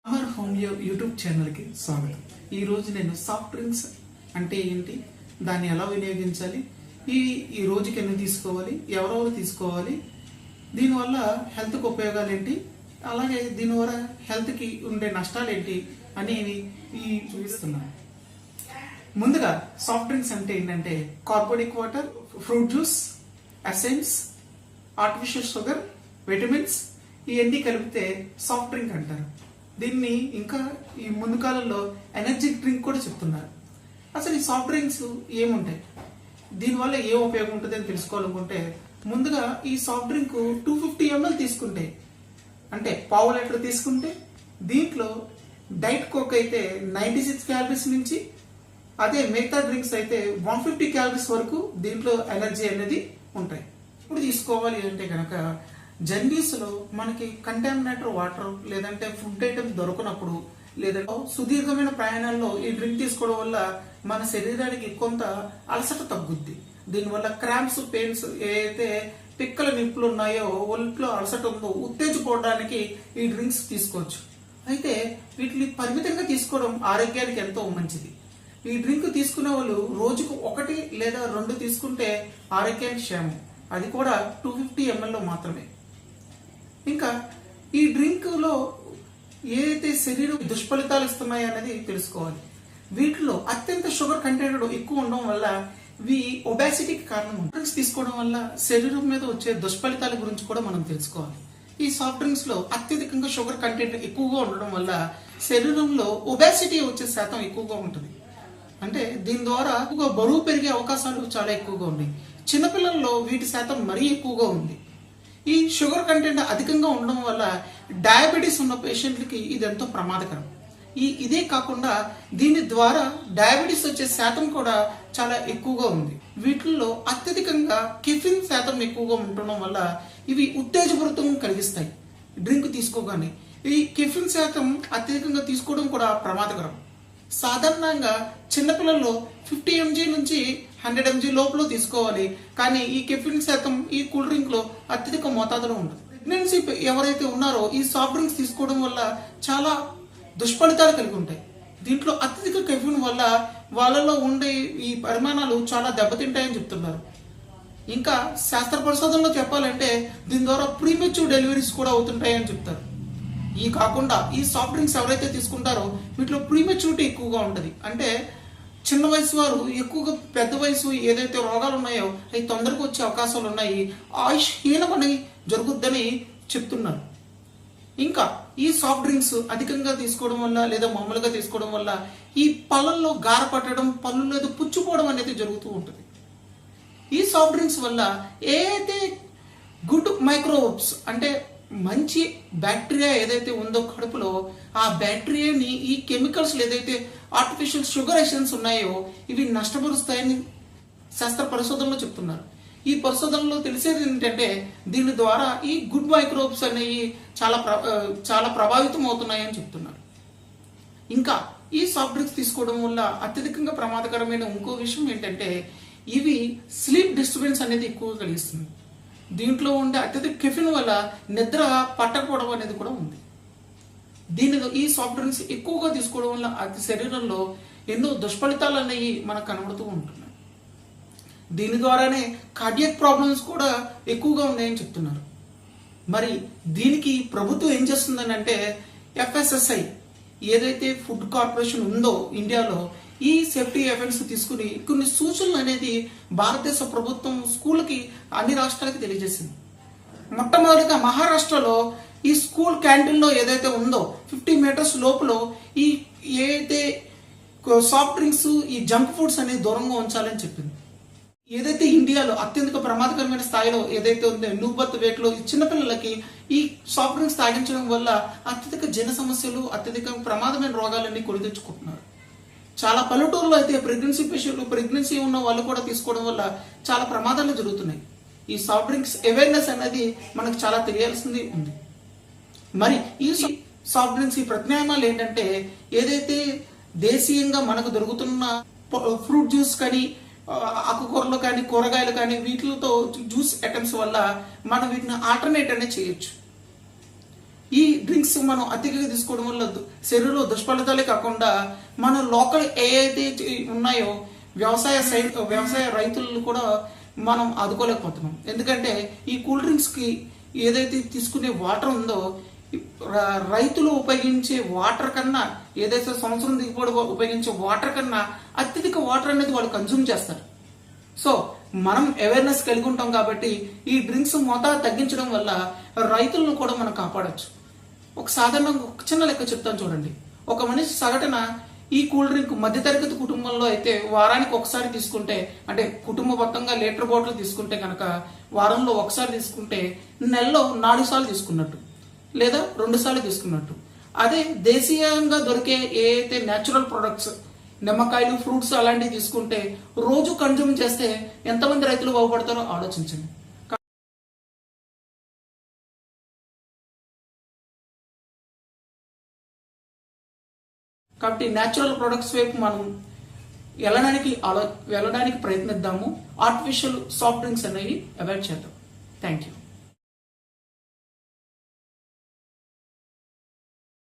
Amar home YouTube ఛానల్కి స్వాగతం. ఈరోజు నేను సాఫ్ట్ డ్రింక్స్ అంటే ఏంటి, దాన్ని ఎలా వినియోగించాలి, ఈ రోజుకి ఎన్ని తీసుకోవాలి, ఎవరెవరు తీసుకోవాలి, దీనివల్ల హెల్త్కి ఉపయోగాలు ఏంటి, అలాగే దీనివల్ల హెల్త్కి ఉండే నష్టాలు ఏంటి అనేవి చూపిస్తున్నాను. ముందుగా సాఫ్ట్ డ్రింక్స్ అంటే ఏంటంటే carbonic water, fruit juice, essence, artificial sugar, vitamins ఇవన్నీ కలిపితే సాఫ్ట్ డ్రింక్ అంటారు. దీన్ని ఇంకా ఈ ముందు కాలంలో ఎనర్జీ డ్రింక్ కూడా చెప్తున్నారు. అసలు ఈ సాఫ్ట్ డ్రింక్స్ ఏముంటాయి, దీనివల్ల ఏ ఉపయోగం ఉంటుంది అని తెలుసుకోవాలనుకుంటే ముందుగా ఈ సాఫ్ట్ డ్రింక్ 250 ml తీసుకుంటే, అంటే పావు లీటర్ తీసుకుంటే దీంట్లో డైట్ కోక్ అయితే 96 క్యాలరీస్ నుంచి, అదే మిగతా డ్రింక్స్ అయితే 150 క్యాలరీస్ వరకు దీంట్లో ఎనర్జీ అనేది ఉంటాయి. ఇప్పుడు తీసుకోవాలి అంటే కనుక జర్నీస్ లో మనకి కంటామినేటెడ్ వాటర్ లేదంటే ఫుడ్ ఐటమ్స్ దొరకనప్పుడు, లేదంటే సుదీర్ఘమైన ప్రయాణాల్లో ఈ డ్రింక్ తీసుకోవడం వల్ల మన శరీరానికి కొంత అలసట తగ్గుద్ది. దీనివల్ల క్రాంప్స్, పెయిన్స్, ఏదైతే పిక్కల నిప్పులు ఉన్నాయో, ఒంట్లో అలసట ఉందో ఉత్తేజపడడానికి ఈ డ్రింక్స్ తీసుకోవచ్చు. అయితే వీటిని పరిమితంగా తీసుకోవడం ఆరోగ్యానికి ఎంతో మంచిది. ఈ డ్రింక్ తీసుకునే వాళ్ళు రోజుకు 1 లేదా 2 తీసుకుంటే ఆరోగ్యానికి క్షేమం, అది కూడా 250 ml లో మాత్రమే. ఇంకా ఈ డ్రింక్ లో ఏదైతే శరీరం దుష్ఫలితాలు ఇస్తున్నాయి అనేది తెలుసుకోవాలి. వీటిలో అత్యంత షుగర్ కంటెంట్ ఎక్కువ ఉండడం వల్ల ఇవి ఒబాసిటీకి కారణం. డ్రింక్స్ తీసుకోవడం వల్ల శరీరం మీద వచ్చే దుష్ఫలితాల గురించి కూడా మనం తెలుసుకోవాలి. ఈ సాఫ్ట్ డ్రింక్స్ లో అత్యధికంగా షుగర్ కంటెంట్ ఎక్కువగా ఉండడం వల్ల శరీరంలో ఒబాసిటీ వచ్చే శాతం ఎక్కువగా ఉంటుంది. అంటే దీని ద్వారా బరువు పెరిగే అవకాశాలు చాలా ఎక్కువగా ఉన్నాయి. చిన్నపిల్లల్లో వీటి శాతం మరీ ఎక్కువగా ఉంది. ఈ షుగర్ కంటెంట్ అధికంగా ఉండడం వల్ల డయాబెటీస్ ఉన్న పేషెంట్లకి ఇది ఎంతో ప్రమాదకరం. ఇదే కాకుండా దీని ద్వారా డయాబెటీస్ వచ్చే శాతం కూడా చాలా ఎక్కువగా ఉంది. వీటిల్లో అత్యధికంగా కెఫిన్ శాతం ఎక్కువగా ఉండడం వల్ల ఇవి ఉత్తేజపూరితం కలిగిస్తాయి. డ్రింక్ తీసుకోగానే ఈ కెఫిన్ శాతం అత్యధికంగా తీసుకోవడం కూడా ప్రమాదకరం. సాధారణంగా చిన్నపిల్లల్లో 50 mg నుంచి 100 mg లోపల తీసుకోవాలి, కానీ ఈ కెఫిన్ శాతం ఈ కూల్ డ్రింక్ లో అత్యధిక మోతాదులో ఉండదు. ప్రెగ్నెన్సీ ఎవరైతే ఉన్నారో ఈ సాఫ్ట్ డ్రింక్స్ తీసుకోవడం వల్ల చాలా దుష్ఫలితాలు కలిగి ఉంటాయి. దీంట్లో అత్యధిక కెఫిన్ వల్ల వాళ్ళలో ఉండే ఈ పరిమాణాలు చాలా దెబ్బతింటాయని చెప్తున్నారు. ఇంకా శాస్త్ర పరిశోధనలో చెప్పాలంటే దీని ద్వారా ప్రీమెచ్యూర్ డెలివరీస్ కూడా అవుతుంటాయని చెప్తారు. ఈ కాకుండా ఈ సాఫ్ట్ డ్రింక్స్ ఎవరైతే తీసుకుంటారో వీటిలో ప్రీమెచ్యూరిటీ ఎక్కువగా ఉంటుంది. అంటే చిన్న వయసు వారు ఎక్కువగా పెద్ద వయసు ఏదైతే రోగాలు ఉన్నాయో అవి తొందరగా వచ్చే అవకాశాలు ఉన్నాయి, ఆయుష్ హీనం అనేది జరుగుద్దని చెప్తున్నారు. ఇంకా ఈ సాఫ్ట్ డ్రింక్స్ అధికంగా తీసుకోవడం వల్ల లేదా మామూలుగా తీసుకోవడం వల్ల ఈ పళ్ళల్లో గార పట్టడం, పళ్ళు లేదా పుచ్చిపోవడం అనేది జరుగుతూ ఉంటుంది. ఈ సాఫ్ట్ డ్రింక్స్ వల్ల ఏదైతే గుడ్ మైక్రోబ్స్ అంటే మంచి బ్యాక్టీరియా ఏదైతే ఉందో కడుపులో, ఆ బ్యాక్టీరియాని ఈ కెమికల్స్ ఏదైతే ఆర్టిఫిషియల్ షుగర్ ఎసెన్స్ ఉన్నాయో ఇవి నష్టపరుస్తాయని శాస్త్ర పరిశోధనలో చెప్తున్నారు. ఈ పరిశోధనలో తెలిసేది ఏంటంటే దీని ద్వారా ఈ గుడ్ మైక్రోబ్స్ అనేవి చాలా ప్రభావితం అవుతున్నాయని చెప్తున్నారు. ఇంకా ఈ సాఫ్ట్ డ్రింక్స్ తీసుకోవడం వల్ల అత్యధికంగా ప్రమాదకరమైన ఇంకో విషయం ఏంటంటే ఇవి స్లీప్ డిస్టర్బెన్స్ అనేది ఎక్కువగా కలిగిస్తుంది. దీంట్లో ఉండే అత్యధిక కెఫిన్ వల్ల నిద్ర పట్టకపోవడం అనేది కూడా ఉంది. ఈ సాఫ్ట్ డ్రింక్స్ ఎక్కువగా తీసుకోవడం వల్ల శరీరంలో ఎన్నో దుష్ఫలితాలు అనేవి మనకు కనబడుతూ ఉంటున్నాయి. దీని ద్వారానే కార్డియాక్ ప్రాబ్లమ్స్ కూడా ఎక్కువగా ఉన్నాయని చెప్తున్నారు. మరి దీనికి ప్రభుత్వం ఏం చేస్తుందని అంటే FSSAI ఏదైతే ఫుడ్ కార్పొరేషన్ ఉందో ఇండియాలో ఈ సేఫ్టీ ఎఫెక్ట్స్ తీసుకుని కొన్ని సూచనలు అనేది భారతదేశ ప్రభుత్వం స్కూల్కి అన్ని రాష్ట్రాలకి తెలియజేసింది. మొట్టమొదటిగా మహారాష్ట్రలో ఈ స్కూల్ క్యాంటీన్లో ఏదైతే ఉందో 50 మీటర్స్ లోపల ఈ ఏదైతే సాఫ్ట్ డ్రింక్స్, ఈ జంక్ ఫుడ్స్ అనేది దూరంగా ఉంచాలని చెప్పింది. ఏదైతే ఇండియాలో అత్యంత ప్రమాదకరమైన స్థాయిలో ఏదైతే ఉందో న్యూ బర్త్ వెయిట్ లో చిన్నపిల్లలకి ఈ సాఫ్ట్ డ్రింక్స్ తాగించడం వల్ల అత్యధిక జన సమస్యలు, అత్యధిక ప్రమాదమైన రోగాలన్నీ కొని తెచ్చుకుంటున్నారు. చాలా పల్లెటూరులో అయితే ప్రెగ్నెన్సీ ఉన్న వాళ్ళు కూడా తీసుకోవడం వల్ల చాలా ప్రమాదాలు జరుగుతున్నాయి. ఈ సాఫ్ట్ డ్రింక్స్ అవేర్నెస్ అనేది మనకు చాలా తెలియాల్సింది ఉంది. మరి ఈ సాఫ్ట్ డ్రింక్స్ ఈ ప్రత్యామ్నాయాలు ఏంటంటే ఏదైతే దేశీయంగా మనకు దొరుకుతున్న ఫ్రూట్ జ్యూస్ కానీ, ఆకుకూరలు కానీ, కూరగాయలు కానీ వీటితో జ్యూస్ ఐటమ్స్ వల్ల మనం వీటిని ఆల్టర్నేట్ అనేది చేయొచ్చు. ఈ డ్రింక్స్ మనం అతిగా తీసుకోవడం వల్ల శరీరంలో దుష్ఫలితాలే కాకుండా మన లోకల్ ఏదైతే ఉన్నాయో వ్యవసాయ రైతులను కూడా మనం ఆదుకోలేకపోతున్నాం. ఎందుకంటే ఈ కూల్ డ్రింక్స్ కి ఏదైతే తీసుకునే వాటర్ ఉందో రైతులు ఉపయోగించే వాటర్ కన్నా, ఏదైతే సంవత్సరం దిగుబడి ఉపయోగించే వాటర్ కన్నా అత్యధిక వాటర్ అనేది వాళ్ళు కన్జ్యూమ్ చేస్తారు. సో మనం అవేర్నెస్ కలిగి ఉంటాం కాబట్టి ఈ డ్రింక్స్ మోతాదు తగ్గించడం వల్ల రైతులను కూడా మనం కాపాడొచ్చు. ఒక సాధారణంగా ఒక చిన్న లెక్క చెప్తాను చూడండి. ఒక మనిషి సగటున ఈ కూల్ డ్రింక్ మధ్యతరగతి కుటుంబంలో అయితే వారానికి ఒకసారి తీసుకుంటే, అంటే కుటుంబ మొత్తంగా లీటర్ బాటిల్ తీసుకుంటే కనుక వారంలో ఒకసారి తీసుకుంటే నెలలో 4 సార్లు తీసుకున్నట్టు, లేదా 2 సార్లు తీసుకున్నట్టు. అదే దేశీయంగా దొరికే ఏ అయితే న్యాచురల్ ప్రొడక్ట్స్, నిమ్మకాయలు, ఫ్రూట్స్ అలాంటివి తీసుకుంటే రోజు కన్జ్యూమ్ చేస్తే ఎంతమంది రైతులు బాగుపడతారో ఆలోచించండి. కాబట్టి న్యాచురల్ ప్రొడక్ట్స్ వైపు మనం వెళ్ళడానికి ప్రయత్నిద్దాము. ఆర్టిఫిషియల్ సాఫ్ట్ డ్రింక్స్ అనేవి అవాయిడ్ చేద్దాం. Thank you.